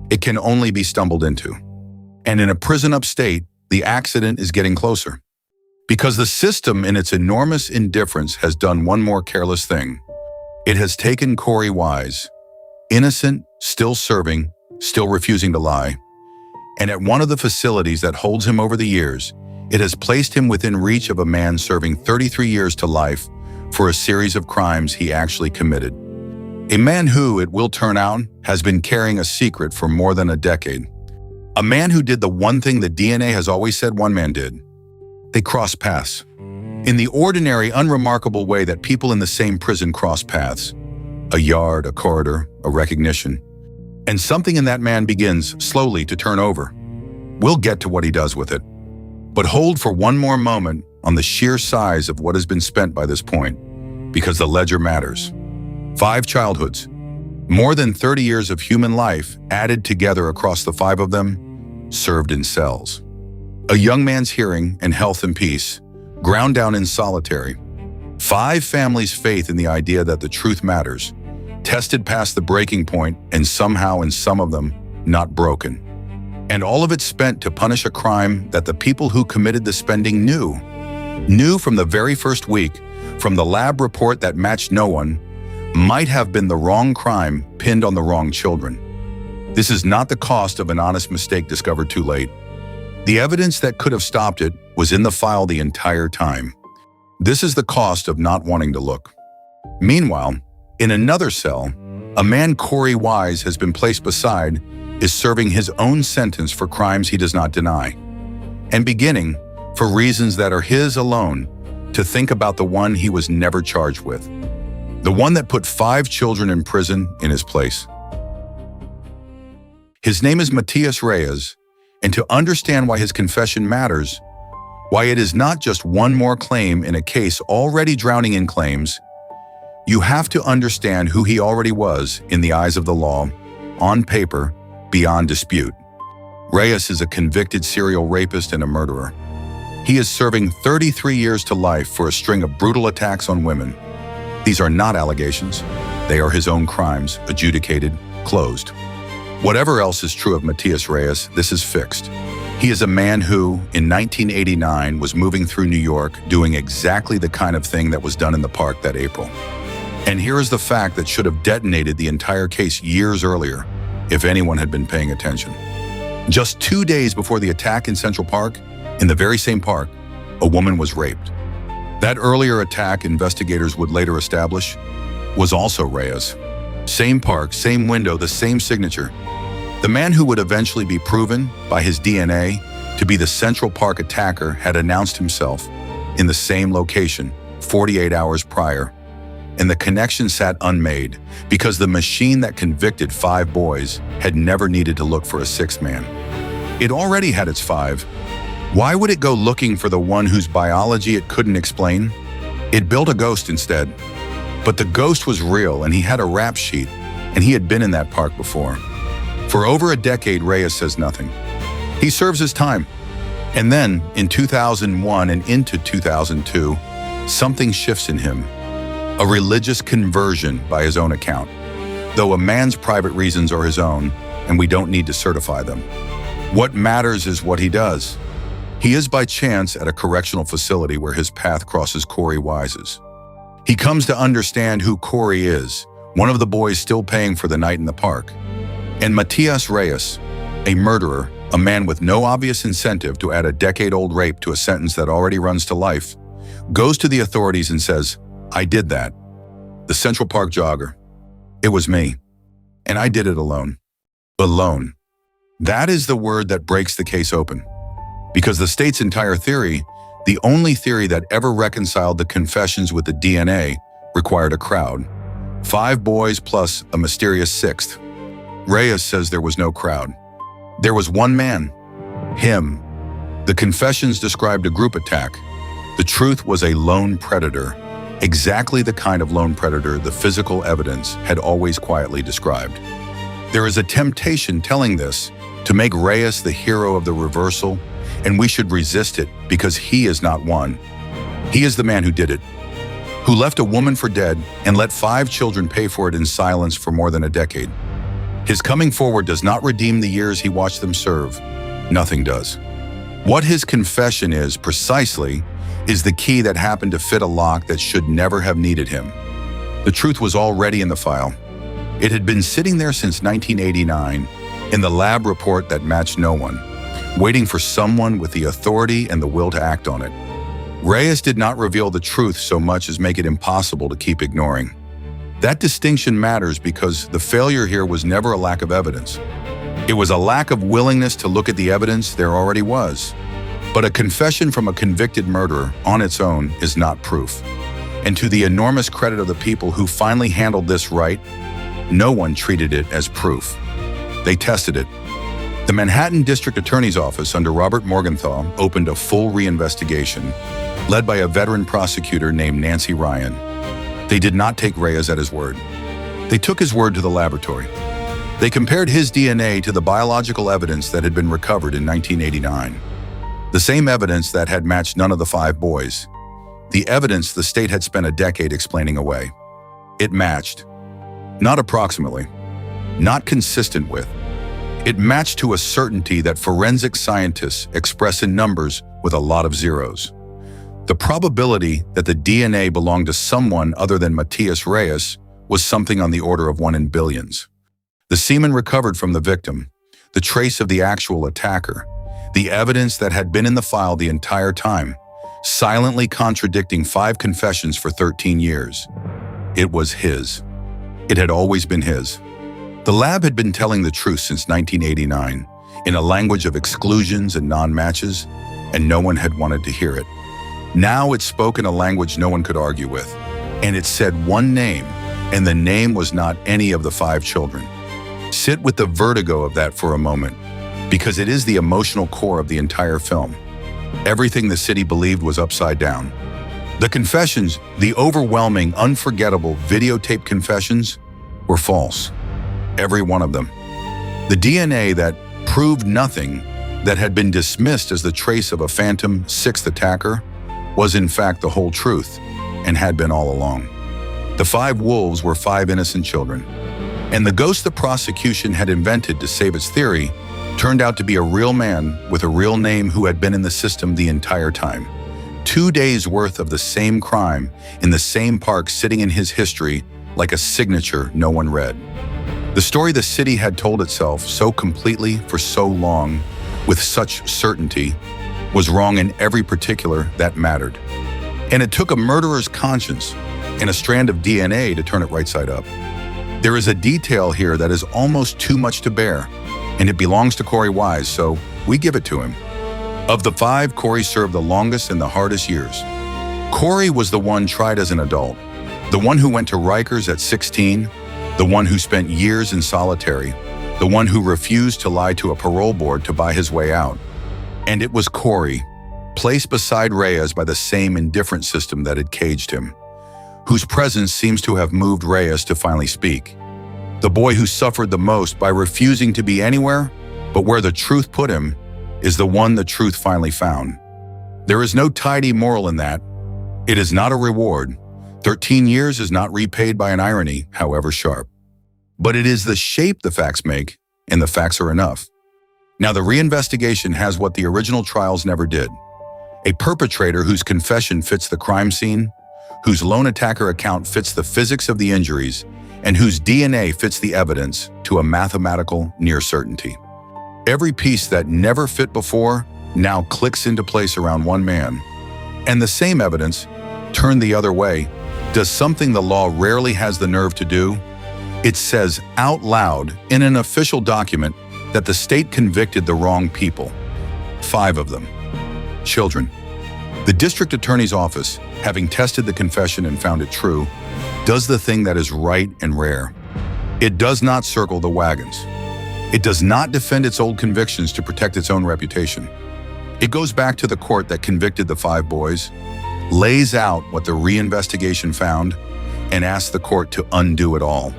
It can only be stumbled into. And in a prison upstate, the accident is getting closer. Because the system, in its enormous indifference, has done one more careless thing. It has taken Korey Wise, innocent, still serving, still refusing to lie, and at one of the facilities that holds him over the years, it has placed him within reach of a man serving 33 years to life for a series of crimes he actually committed. A man who, it will turn out, has been carrying a secret for more than a decade. A man who did the one thing the DNA has always said one man did. They crossed paths. In the ordinary, unremarkable way that people in the same prison cross paths. A yard, a corridor, a recognition. And something in that man begins, slowly, to turn over. We'll get to what he does with it. But hold for one more moment on the sheer size of what has been spent by this point, because the ledger matters. 5 childhoods. More than 30 years of human life added together across the 5 of them, served in cells. A young man's hearing and health and peace, ground down in solitary. 5 families' faith in the idea that the truth matters, tested past the breaking point and somehow in some of them, not broken. And all of it spent to punish a crime that the people who committed the spending knew from the very first week, from the lab report that matched no one, might have been the wrong crime pinned on the wrong children. This is not the cost of an honest mistake discovered too late. The evidence that could have stopped it was in the file the entire time. This is the cost of not wanting to look. Meanwhile, in another cell, a man Korey Wise has been placed beside is serving his own sentence for crimes he does not deny, and beginning, for reasons that are his alone, to think about the one he was never charged with, the one that put 5 children in prison in his place. His name is Matias Reyes, and to understand why his confession matters, why it is not just one more claim in a case already drowning in claims, you have to understand who he already was in the eyes of the law, on paper, beyond dispute. Reyes is a convicted serial rapist and a murderer. He is serving 33 years to life for a string of brutal attacks on women. These are not allegations. They are his own crimes, adjudicated, closed. Whatever else is true of Matias Reyes, this is fixed. He is a man who, in 1989, was moving through New York doing exactly the kind of thing that was done in the park that April. And here is the fact that should have detonated the entire case years earlier, if anyone had been paying attention. Just 2 days before the attack in Central Park, in the very same park, a woman was raped. That earlier attack, investigators would later establish, was also Reyes. Same park, same window, the same signature. The man who would eventually be proven, by his DNA, to be the Central Park attacker had announced himself in the same location 48 hours prior. And the connection sat unmade because the machine that convicted 5 boys had never needed to look for a 6th man. It already had its 5. Why would it go looking for the one whose biology it couldn't explain? It built a ghost instead. But the ghost was real and he had a rap sheet, and he had been in that park before. For over a decade, Reyes says nothing. He serves his time. And then, in 2001 and into 2002, something shifts in him. A religious conversion by his own account, though a man's private reasons are his own, and we don't need to certify them. What matters is what he does. He is by chance at a correctional facility where his path crosses Korey Wise's. He comes to understand who Korey is, one of the boys still paying for the night in the park. And Matias Reyes, a murderer, a man with no obvious incentive to add a decade-old rape to a sentence that already runs to life, goes to the authorities and says, I did that. The Central Park jogger. It was me. And I did it alone. Alone. That is the word that breaks the case open. Because the state's entire theory, the only theory that ever reconciled the confessions with the DNA, required a crowd. 5 boys plus a mysterious 6th. Reyes says there was no crowd. There was one man. Him. The confessions described a group attack. The truth was a lone predator, exactly the kind of lone predator the physical evidence had always quietly described. There is a temptation telling this to make Reyes the hero of the reversal, and we should resist it because he is not one. He is the man who did it, who left a woman for dead and let 5 children pay for it in silence for more than a decade. His coming forward does not redeem the years he watched them serve. Nothing does. What his confession is, precisely, is the key that happened to fit a lock that should never have needed him. The truth was already in the file. It had been sitting there since 1989, in the lab report that matched no one, waiting for someone with the authority and the will to act on it. Reyes did not reveal the truth so much as make it impossible to keep ignoring. That distinction matters because the failure here was never a lack of evidence. It was a lack of willingness to look at the evidence there already was. But a confession from a convicted murderer on its own is not proof. And to the enormous credit of the people who finally handled this right, no one treated it as proof. They tested it. The Manhattan District Attorney's Office under Robert Morgenthau opened a full reinvestigation, led by a veteran prosecutor named Nancy Ryan. They did not take Reyes at his word. They took his word to the laboratory. They compared his DNA to the biological evidence that had been recovered in 1989. The same evidence that had matched none of the 5 boys. The evidence the state had spent a decade explaining away. It matched. Not approximately. Not consistent with. It matched to a certainty that forensic scientists express in numbers with a lot of zeros. The probability that the DNA belonged to someone other than Matias Reyes was something on the order of 1 in billions. The semen recovered from the victim, the trace of the actual attacker, the evidence that had been in the file the entire time, silently contradicting 5 confessions for 13 years. It was his. It had always been his. The lab had been telling the truth since 1989, in a language of exclusions and non-matches, and no one had wanted to hear it. Now it spoke in a language no one could argue with, and it said one name, and the name was not any of the 5 children. Sit with the vertigo of that for a moment, because it is the emotional core of the entire film. Everything the city believed was upside down. The confessions, the overwhelming, unforgettable videotaped confessions, were false. Every one of them. The DNA that proved nothing, that had been dismissed as the trace of a phantom 6th attacker, was in fact the whole truth, and had been all along. The 5 wolves were 5 innocent children. And the ghost the prosecution had invented to save its theory turned out to be a real man with a real name who had been in the system the entire time. 2 days worth of the same crime in the same park sitting in his history like a signature no one read. The story the city had told itself so completely for so long, with such certainty, was wrong in every particular that mattered. And it took a murderer's conscience and a strand of DNA to turn it right side up. There is a detail here that is almost too much to bear, and it belongs to Korey Wise, so we give it to him. Of the 5, Korey served the longest and the hardest years. Korey was the one tried as an adult, the one who went to Rikers at 16, the one who spent years in solitary, the one who refused to lie to a parole board to buy his way out. And it was Korey, placed beside Reyes by the same indifferent system that had caged him, whose presence seems to have moved Reyes to finally speak. The boy who suffered the most by refusing to be anywhere, but where the truth put him, is the one the truth finally found. There is no tidy moral in that. It is not a reward. 13 years is not repaid by an irony, however sharp. But it is the shape the facts make, and the facts are enough. Now the reinvestigation has what the original trials never did. A perpetrator whose confession fits the crime scene, whose lone attacker account fits the physics of the injuries, and whose DNA fits the evidence to a mathematical near certainty. Every piece that never fit before now clicks into place around one man. And the same evidence, turned the other way, does something the law rarely has the nerve to do. It says out loud in an official document that the state convicted the wrong people. 5 of them. Children. The district attorney's office, having tested the confession and found it true, does the thing that is right and rare. It does not circle the wagons. It does not defend its old convictions to protect its own reputation. It goes back to the court that convicted the 5 boys, lays out what the reinvestigation found, and asks the court to undo it all.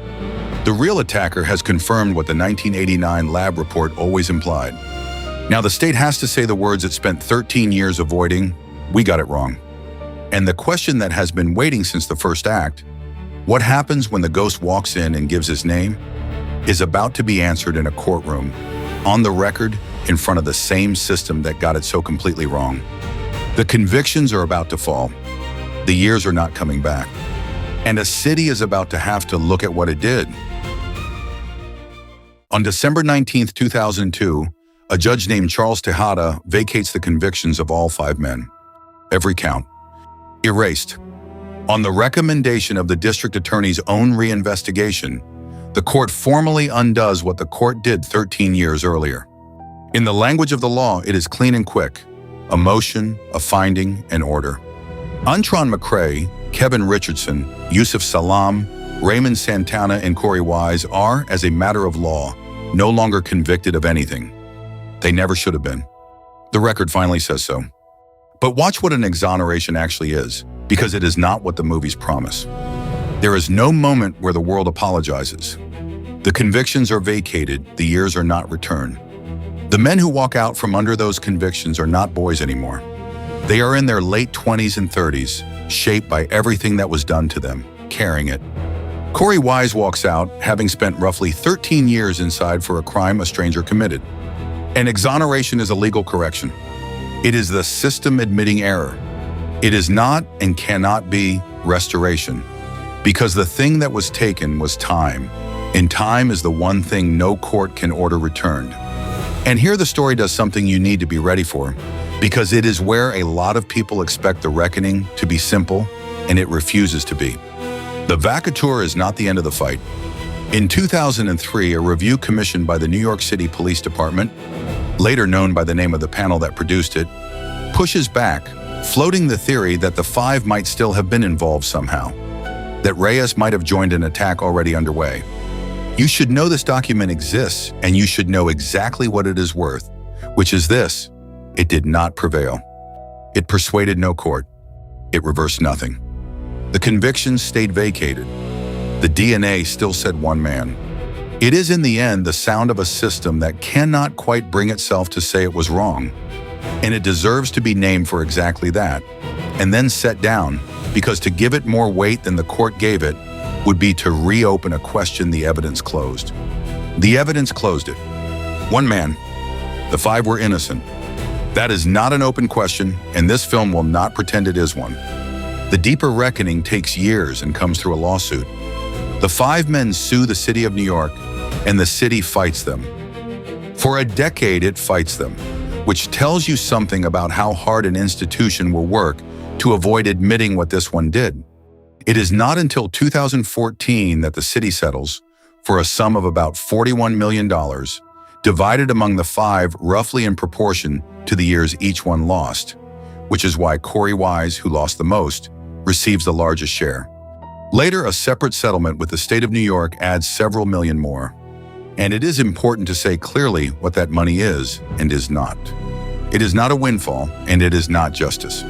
The real attacker has confirmed what the 1989 lab report always implied. Now the state has to say the words it spent 13 years avoiding, "We got it wrong." And the question that has been waiting since the first act, what happens when the ghost walks in and gives his name, is about to be answered in a courtroom, on the record, in front of the same system that got it so completely wrong. The convictions are about to fall. The years are not coming back. And a city is about to have to look at what it did. On December 19th, 2002, a judge named Charles Tejada vacates the convictions of all 5 men. Every count. Erased. On the recommendation of the district attorney's own reinvestigation, the court formally undoes what the court did 13 years earlier. In the language of the law, it is clean and quick. A motion, a finding, an order. Antron McCray, Kevin Richardson, Yusef Salaam, Raymond Santana, and Korey Wise are, as a matter of law, no longer convicted of anything. They never should have been. The record finally says so. But watch what an exoneration actually is, because it is not what the movies promise. There is no moment where the world apologizes. The convictions are vacated, the years are not returned. The men who walk out from under those convictions are not boys anymore. They are in their late 20s and 30s, shaped by everything that was done to them, carrying it. Korey Wise walks out, having spent roughly 13 years inside for a crime a stranger committed. An exoneration is a legal correction. It is the system admitting error. It is not and cannot be restoration, because the thing that was taken was time, and time is the one thing no court can order returned. And here the story does something you need to be ready for, because it is where a lot of people expect the reckoning to be simple, and it refuses to be. The vacatur is not the end of the fight. In 2003, a review commissioned by the New York City Police Department, later known by the name of the panel that produced it, pushes back, floating the theory that the 5 might still have been involved somehow, that Reyes might have joined an attack already underway. You should know this document exists, and you should know exactly what it is worth, which is this: it did not prevail. It persuaded no court. It reversed nothing. The convictions stayed vacated. The DNA still said 1 man. It is in the end the sound of a system that cannot quite bring itself to say it was wrong, and it deserves to be named for exactly that, and then set down, because to give it more weight than the court gave it would be to reopen a question the evidence closed. The evidence closed it. 1 man. The 5 were innocent. That is not an open question, and this film will not pretend it is one. The deeper reckoning takes years and comes through a lawsuit. The 5 men sue the city of New York, and the city fights them. For a decade, it fights them, which tells you something about how hard an institution will work to avoid admitting what this one did. It is not until 2014 that the city settles for a sum of about $41 million, divided among the 5 roughly in proportion to the years each one lost, which is why Korey Wise, who lost the most, receives the largest share. Later, a separate settlement with the state of New York adds several million more. And it is important to say clearly what that money is and is not. It is not a windfall, and it is not justice.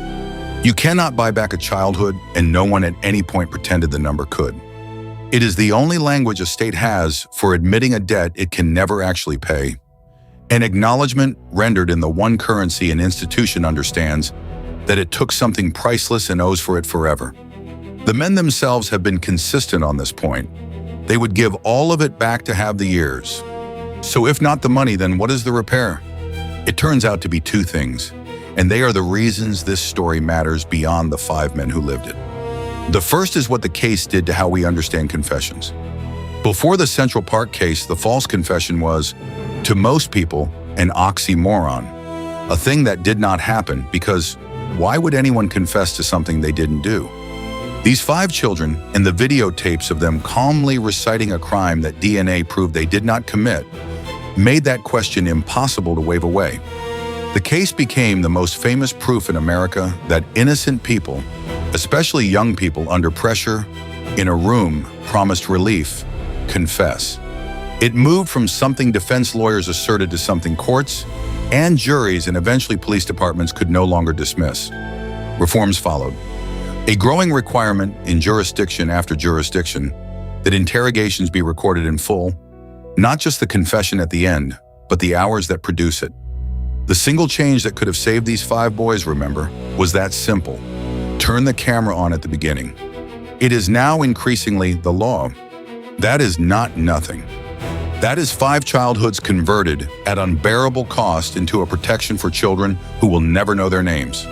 You cannot buy back a childhood, and no one at any point pretended the number could. It is the only language a state has for admitting a debt it can never actually pay. An acknowledgement rendered in the one currency an institution understands that it took something priceless and owes for it forever. The men themselves have been consistent on this point. They would give all of it back to have the years. So if not the money, then what is the repair? It turns out to be 2 things, and they are the reasons this story matters beyond the 5 men who lived it. The first is what the case did to how we understand confessions. Before the Central Park case, the false confession was, to most people, an oxymoron, a thing that did not happen, because why would anyone confess to something they didn't do? These 5 children, and the videotapes of them calmly reciting a crime that DNA proved they did not commit, made that question impossible to wave away. The case became the most famous proof in America that innocent people, especially young people under pressure, in a room promised relief, confess. It moved from something defense lawyers asserted to something courts, and juries and eventually police departments could no longer dismiss. Reforms followed. A growing requirement in jurisdiction after jurisdiction that interrogations be recorded in full, not just the confession at the end, but the hours that produce it. The single change that could have saved these 5 boys, remember, was that simple. Turn the camera on at the beginning. It is now increasingly the law. That is not nothing. That is 5 childhoods converted at unbearable cost into a protection for children who will never know their names.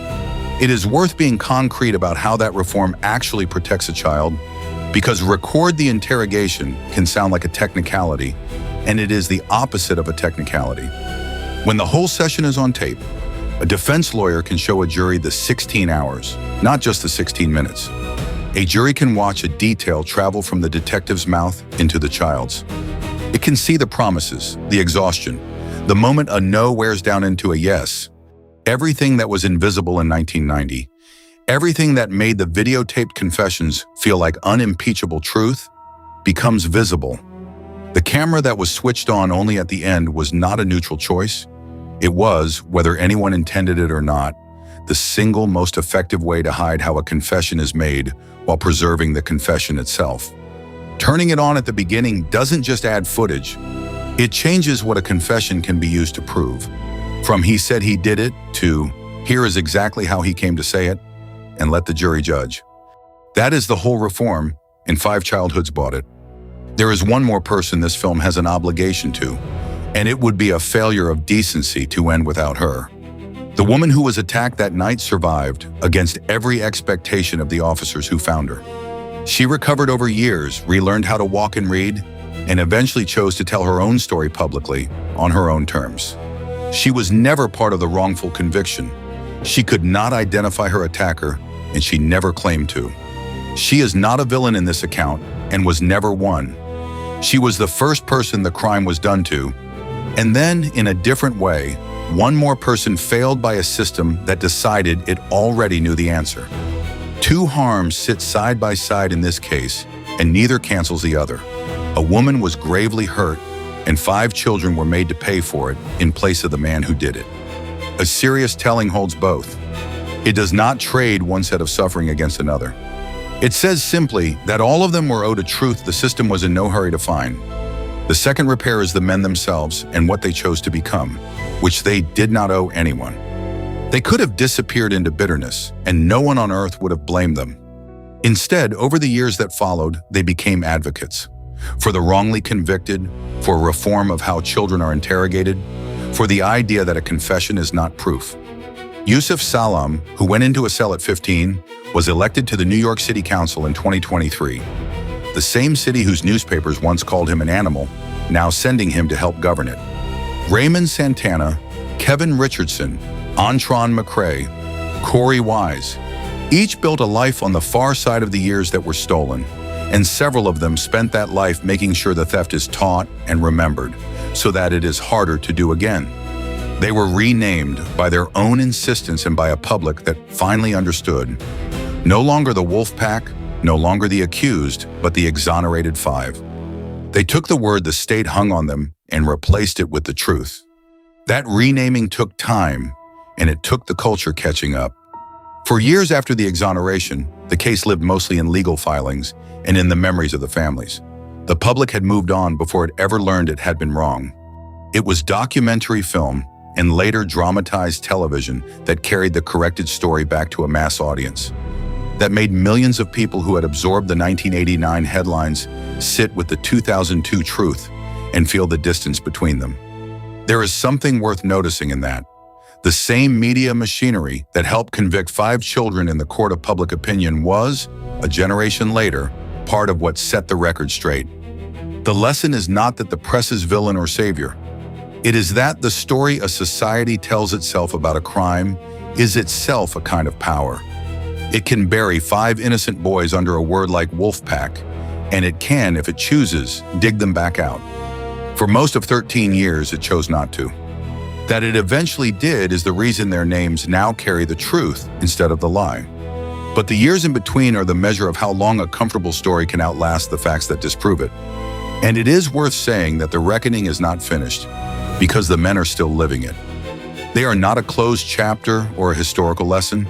It is worth being concrete about how that reform actually protects a child, because record the interrogation can sound like a technicality, and it is the opposite of a technicality. When the whole session is on tape, a defense lawyer can show a jury the 16 hours, not just the 16 minutes. A jury can watch a detail travel from the detective's mouth into the child's. It can see the promises, the exhaustion, the moment a no wears down into a yes. Everything that was invisible in 1990, everything that made the videotaped confessions feel like unimpeachable truth, becomes visible. The camera that was switched on only at the end was not a neutral choice. It was, whether anyone intended it or not, the single most effective way to hide how a confession is made while preserving the confession itself. Turning it on at the beginning doesn't just add footage. It changes what a confession can be used to prove. From "he said he did it" to "here is exactly how he came to say it," and let the jury judge. That is the whole reform, and 5 childhoods bought it. There is one more person this film has an obligation to, and it would be a failure of decency to end without her. The woman who was attacked that night survived against every expectation of the officers who found her. She recovered over years, relearned how to walk and read, and eventually chose to tell her own story publicly on her own terms. She was never part of the wrongful conviction. She could not identify her attacker, and she never claimed to. She is not a villain in this account and was never one. She was the first person the crime was done to, and then, in a different way, one more person failed by a system that decided it already knew the answer. 2 harms sit side by side in this case, and neither cancels the other. A woman was gravely hurt, and 5 children were made to pay for it in place of the man who did it. A serious telling holds both. It does not trade one set of suffering against another. It says simply that all of them were owed a truth the system was in no hurry to find. The second repair is the men themselves and what they chose to become, which they did not owe anyone. They could have disappeared into bitterness, and no one on earth would have blamed them. Instead, over the years that followed, they became advocates for the wrongly convicted, for reform of how children are interrogated, for the idea that a confession is not proof. Yusef Salaam, who went into a cell at 15, was elected to the New York City Council in 2023. The same city whose newspapers once called him an animal, now sending him to help govern it. Raymond Santana, Kevin Richardson, Antron McCray, Korey Wise, each built a life on the far side of the years that were stolen, and several of them spent that life making sure the theft is taught and remembered, so that it is harder to do again. They were renamed by their own insistence and by a public that finally understood. No longer the wolf pack, no longer the accused, but the exonerated 5. They took the word the state hung on them and replaced it with the truth. That renaming took time, and it took the culture catching up. For years after the exoneration, the case lived mostly in legal filings and in the memories of the families. The public had moved on before it ever learned it had been wrong. It was documentary film and later dramatized television that carried the corrected story back to a mass audience, that made millions of people who had absorbed the 1989 headlines sit with the 2002 truth and feel the distance between them. There is something worth noticing in that. The same media machinery that helped convict 5 children in the court of public opinion was, a generation later, part of what set the record straight. The lesson is not that the press is villain or savior. It is that the story a society tells itself about a crime is itself a kind of power. It can bury 5 innocent boys under a word like wolf pack, and it can, if it chooses, dig them back out. For most of 13 years, it chose not to. That it eventually did is the reason their names now carry the truth instead of the lie. But the years in between are the measure of how long a comfortable story can outlast the facts that disprove it. And it is worth saying that the reckoning is not finished, because the men are still living it. They are not a closed chapter or a historical lesson.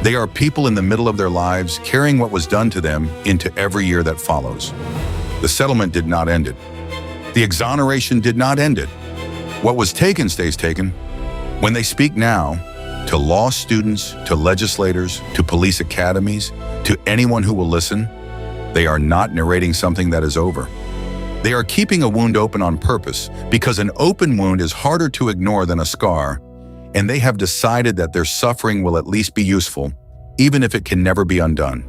They are people in the middle of their lives carrying what was done to them into every year that follows. The settlement did not end it. The exoneration did not end it. What was taken stays taken. When they speak now, to law students, to legislators, to police academies, to anyone who will listen, they are not narrating something that is over. They are keeping a wound open on purpose because an open wound is harder to ignore than a scar, and they have decided that their suffering will at least be useful, even if it can never be undone.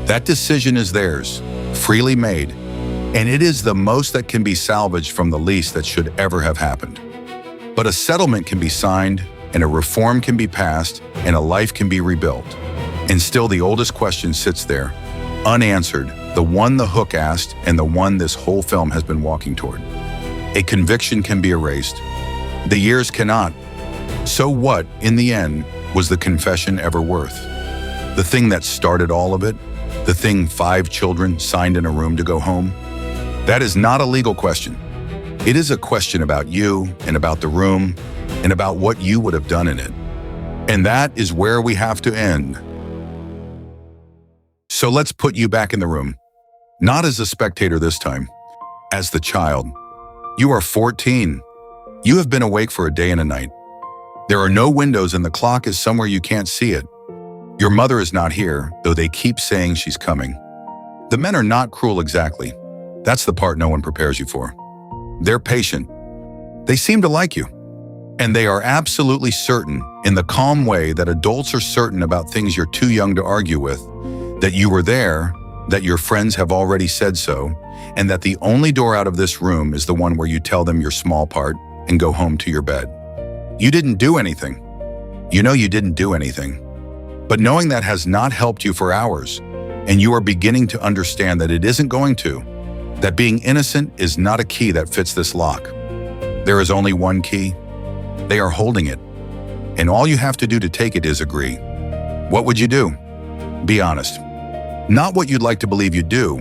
That decision is theirs, freely made, and it is the most that can be salvaged from the least that should ever have happened. But a settlement can be signed, and a reform can be passed, and a life can be rebuilt. And still the oldest question sits there, unanswered, the one the hook asked and the one this whole film has been walking toward. A conviction can be erased. The years cannot. So what, in the end, was the confession ever worth? The thing that started all of it? The thing 5 children signed in a room to go home? That is not a legal question. It is a question about you and about the room and about what you would have done in it. And that is where we have to end. So let's put you back in the room. Not as a spectator this time, as the child. You are 14. You have been awake for a day and a night. There are no windows and the clock is somewhere you can't see it. Your mother is not here, though they keep saying she's coming. The men are not cruel exactly. That's the part no one prepares you for. They're patient. They seem to like you. And they are absolutely certain, in the calm way that adults are certain about things you're too young to argue with, that you were there, that your friends have already said so, and that the only door out of this room is the one where you tell them your small part and go home to your bed. You didn't do anything. You know you didn't do anything. But knowing that has not helped you for hours, and you are beginning to understand that it isn't going to, that being innocent is not a key that fits this lock. There is only one key. They are holding it, and all you have to do to take it is agree. What would you do? Be honest. Not what you'd like to believe you do,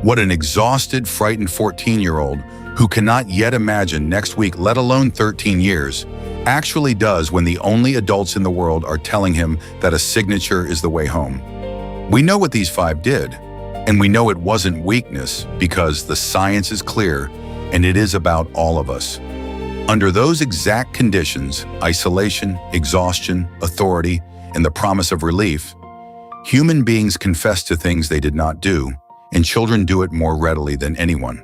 what an exhausted, frightened 14-year-old who cannot yet imagine next week, let alone 13 years, actually does when the only adults in the world are telling him that a signature is the way home. We know what these 5 did, and we know it wasn't weakness because the science is clear and it is about all of us. Under those exact conditions, isolation, exhaustion, authority, and the promise of relief, human beings confess to things they did not do, and children do it more readily than anyone,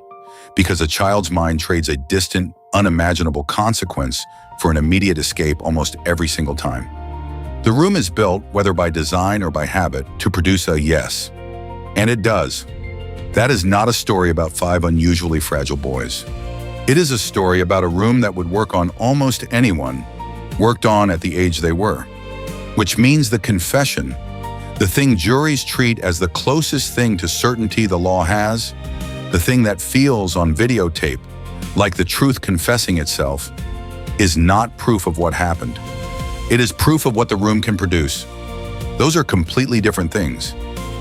because a child's mind trades a distant, unimaginable consequence for an immediate escape almost every single time. The room is built, whether by design or by habit, to produce a yes. And it does. That is not a story about 5 unusually fragile boys. It is a story about a room that would work on almost anyone, worked on at the age they were. Which means the confession, the thing juries treat as the closest thing to certainty the law has, the thing that feels on videotape like the truth confessing itself, is not proof of what happened. It is proof of what the room can produce. Those are completely different things.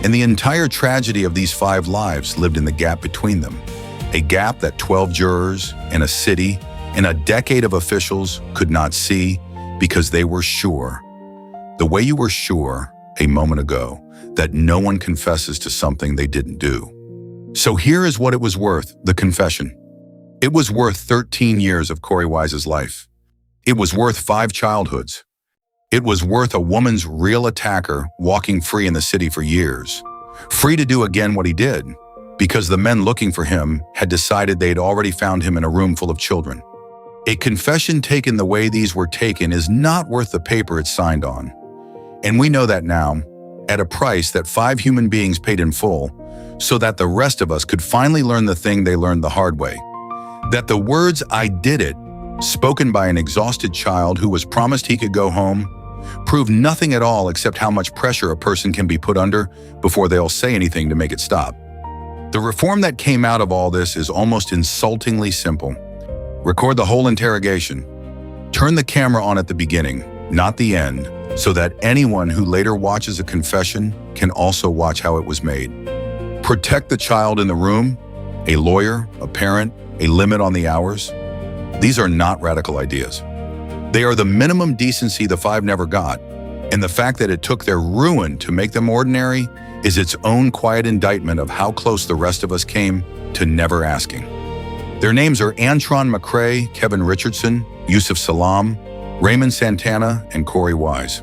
And the entire tragedy of these 5 lives lived in the gap between them. A gap that 12 jurors and a city and a decade of officials could not see because they were sure, the way you were sure a moment ago, that no one confesses to something they didn't do. So here is what it was worth, the confession. It was worth 13 years of Korey Wise's life. It was worth 5 childhoods. It was worth a woman's real attacker walking free in the city for years, free to do again what he did, because the men looking for him had decided they'd already found him in a room full of children. A confession taken the way these were taken is not worth the paper it's signed on. And we know that now, at a price that 5 human beings paid in full, so that the rest of us could finally learn the thing they learned the hard way. That the words "I did it," spoken by an exhausted child who was promised he could go home, prove nothing at all except how much pressure a person can be put under before they'll say anything to make it stop. The reform that came out of all this is almost insultingly simple. Record the whole interrogation. Turn the camera on at the beginning, not the end, so that anyone who later watches a confession can also watch how it was made. Protect the child in the room, a lawyer, a parent, a limit on the hours. These are not radical ideas. They are the minimum decency the five never got, and the fact that it took their ruin to make them ordinary is its own quiet indictment of how close the rest of us came to never asking. Their names are Antron McCray, Kevin Richardson, Yusef Salaam, Raymond Santana, and Korey Wise.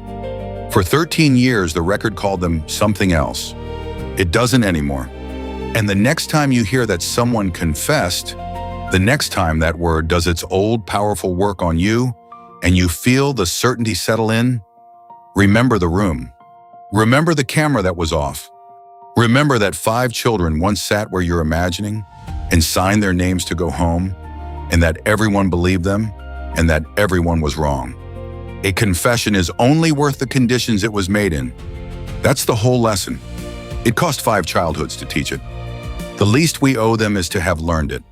For 13 years, the record called them something else. It doesn't anymore. And the next time you hear that someone confessed, the next time that word does its old, powerful work on you, and you feel the certainty settle in, remember the room. Remember the camera that was off. Remember that 5 children once sat where you're imagining and signed their names to go home, and that everyone believed them, and that everyone was wrong. A confession is only worth the conditions it was made in. That's the whole lesson. It cost 5 childhoods to teach it. The least we owe them is to have learned it.